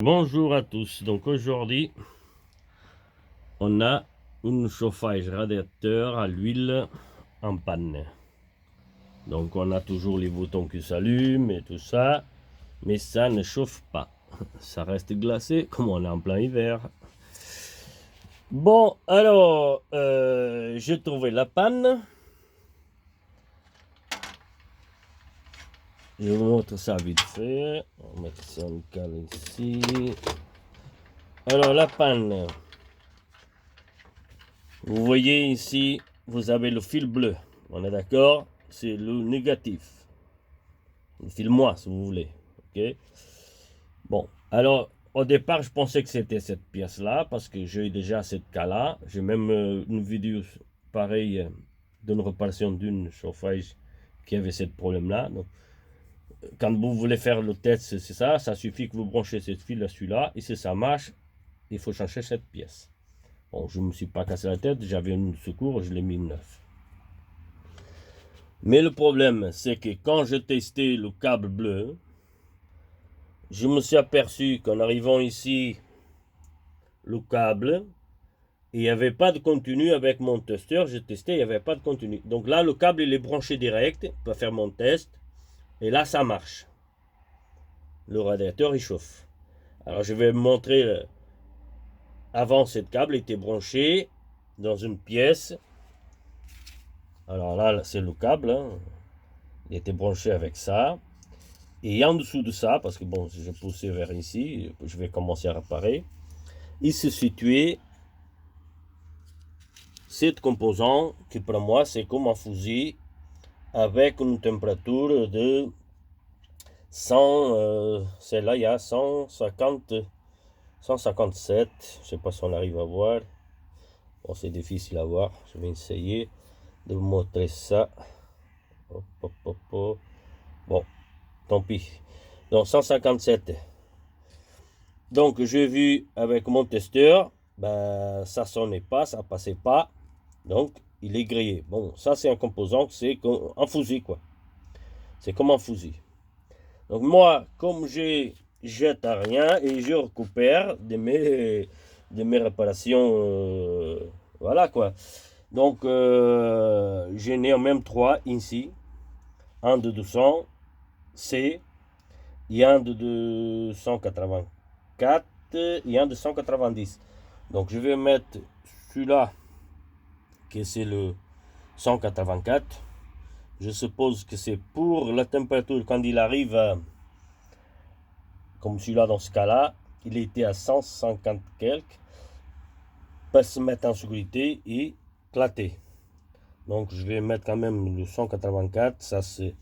Bonjour à tous, donc aujourd'hui on a un chauffage radiateur à l'huile en panne. Donc on a toujours les boutons qui s'allument et tout ça, mais ça ne chauffe pas. Ça reste glacé comme on est en plein hiver. Bon, alors j'ai trouvé la panne. Je vous montre ça vite fait. On va mettre ça en cale ici. Alors la panne. Vous voyez ici, vous avez le fil bleu. On est d'accord? C'est le négatif. Le fil moins, si vous voulez. Ok. Bon, alors, au départ, je pensais que c'était cette pièce-là, parce que j'ai déjà cette cas-là. J'ai même une vidéo pareille d'une réparation d'une chauffage qui avait ce problème-là. Donc, quand vous voulez faire le test, c'est ça. Ça suffit que vous branchez cette fil à celui-là. Et si ça marche, il faut changer cette pièce. Bon, je ne me suis pas cassé la tête. J'avais une secours, je l'ai mis neuf. Mais le problème, c'est que quand j'ai testé le câble bleu, je me suis aperçu qu'en arrivant ici, le câble, il n'y avait pas de continu avec mon testeur. J'ai testé, il n'y avait pas de continu. Donc là, le câble, il est branché direct pour faire mon test. Et là, ça marche. Le radiateur, il chauffe. Alors, je vais vous montrer. Avant, ce câble était branché dans une pièce. Alors là, c'est le câble. Hein. Il était branché avec ça. Et en dessous de ça, parce que bon, si je poussais vers ici, je vais commencer à réparer. Il se situait cet composant qui pour moi c'est comme un fusil avec une température de 100, celle-là il y a 150, 157, je ne sais pas si on arrive à voir. Bon, c'est difficile à voir, je vais essayer de vous montrer ça. Hop, hop, hop, hop. Bon, tant pis. Donc 157. Donc j'ai vu avec mon testeur, ben ça sonnait pas, ça passait pas. Donc il est grillé. Bon, ça c'est un composant, c'est un fusil quoi. C'est comme un fusil. Donc moi, comme je jette à rien et je récupère de mes réparations, voilà quoi. Donc j'en ai même trois ici. Un de 200 C et un de 284 et un de 190. Donc je vais mettre celui-là, que c'est le 184. Je suppose que c'est pour la température quand il arrive, comme celui-là dans ce cas-là, il était à 150 quelques, pas se mettre en sécurité et éclater. Donc je vais mettre quand même le 184, ça se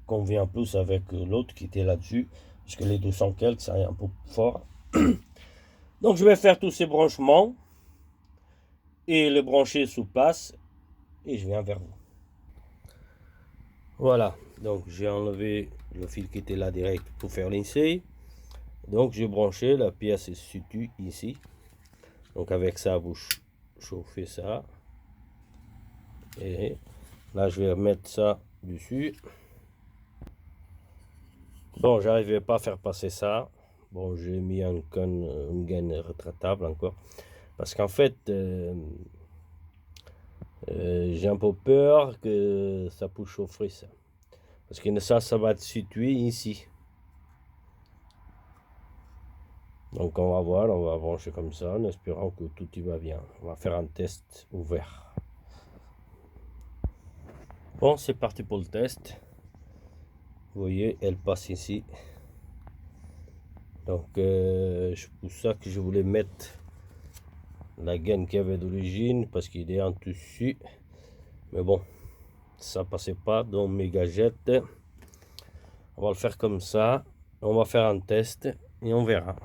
convient plus avec l'autre qui était là-dessus, parce que les 200 quelques, ça est un peu fort. Donc je vais faire tous ces branchements et les brancher sous place et je viens vers vous. Voilà, donc j'ai enlevé le fil qui était là direct pour faire l'essai. Donc j'ai branché, la pièce se situe ici. Donc avec ça, vous chauffez ça. Et là, je vais mettre ça dessus. Bon, j'arrivais pas à faire passer ça. Bon, j'ai mis une gaine rétractable encore. Parce qu'en fait, j'ai un peu peur que ça puisse chauffer ça. Parce que ça va être situé ici. Donc on va voir, on va brancher comme ça en espérant que tout y va bien. On va faire un test ouvert. Bon, c'est parti pour le test. Vous voyez, elle passe ici. Donc c'est pour ça que je voulais mettre la gaine qu'il y avait d'origine parce qu'il est en dessus. Mais bon, ça passait pas dans mes gadgets. On va le faire comme ça. On va faire un test et on verra.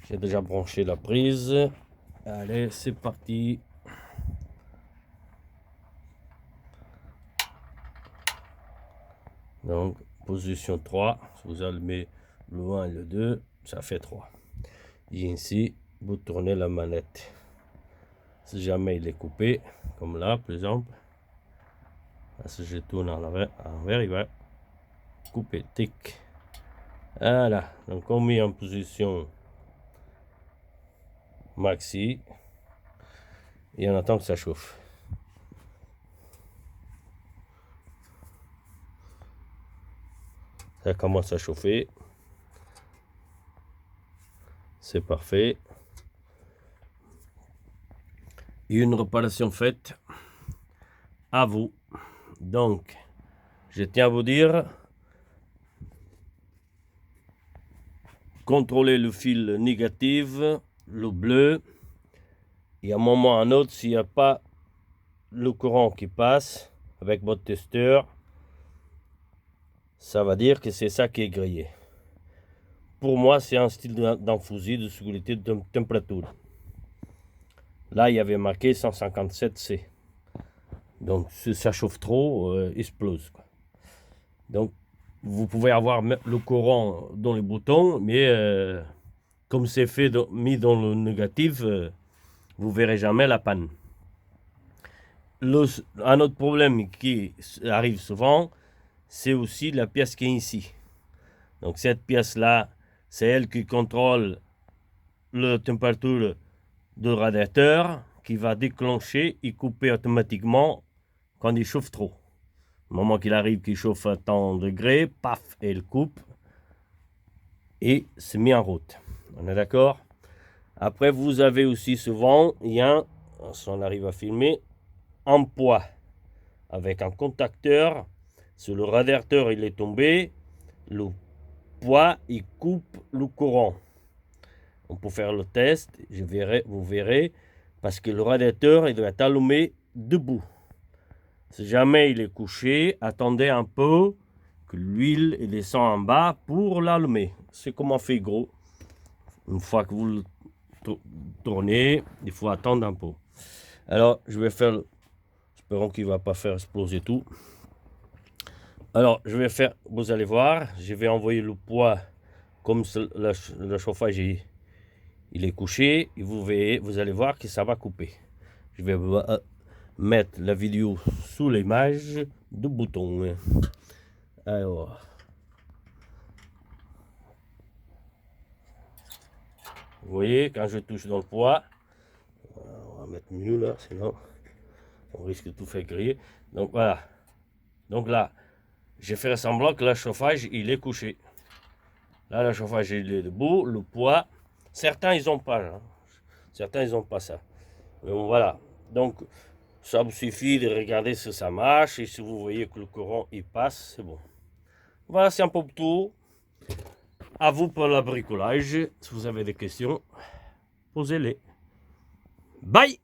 J'ai déjà branché la prise. Allez, c'est parti. Donc, position 3. Vous allumez le 1 et le 2, ça fait 3. Et ici, vous tournez la manette. Si jamais il est coupé, comme là, par exemple, si je tourne en envers, il va couper. Tic. Voilà, donc on met en position maxi et on attend que ça chauffe. Ça commence à chauffer. C'est parfait. Et une réparation faite à vous. Donc, je tiens à vous dire, contrôlez le fil négatif, le bleu, et à un moment ou à un autre, s'il n'y a pas le courant qui passe avec votre testeur, ça va dire que c'est ça qui est grillé. Pour moi, c'est un style d'infusie de sécurité de température. Là, il y avait marqué 157C. Donc, si ça chauffe trop, explose. Donc, vous pouvez avoir le courant dans les boutons, mais comme c'est fait mis dans le négatif, vous verrez jamais la panne. Un autre problème qui arrive souvent, c'est aussi la pièce qui est ici. Donc cette pièce-là, c'est elle qui contrôle la température du radiateur, qui va déclencher et couper automatiquement quand il chauffe trop. Au moment qu'il arrive, qu'il chauffe à tant de degrés, paf, elle coupe et se met en route. On est d'accord? Après, vous avez aussi souvent, il y a, si on arrive à filmer, un poids avec un contacteur. Si le radiateur il est tombé, le poids il coupe le courant. On peut faire le test, vous verrez, parce que le radiateur il doit être allumé debout. Si jamais il est couché, attendez un peu que l'huile descend en bas pour l'allumer. C'est comme on fait gros. Une fois que vous le tournez, il faut attendre un peu. Alors, je vais faire, espérons qu'il ne va pas faire exploser tout. Alors, je vais faire, vous allez voir, je vais envoyer le poids comme le chauffage il est couché. Et vous allez voir que ça va couper. Je vais mettre la vidéo sous l'image du bouton. Alors, vous voyez, quand je touche dans le poids, on va mettre mieux là, sinon on risque de tout faire griller. Donc voilà. Donc là, j'ai fait semblant que le chauffage, il est couché. Là, le chauffage, il est debout. Le poids, certains, ils n'ont pas. Hein. Certains, ils n'ont pas ça. Mais bon, voilà. Donc, ça vous suffit de regarder si ça marche. Et si vous voyez que le courant, il passe, c'est bon. Voilà, c'est un peu tout. À vous pour le bricolage. Si vous avez des questions, posez-les. Bye!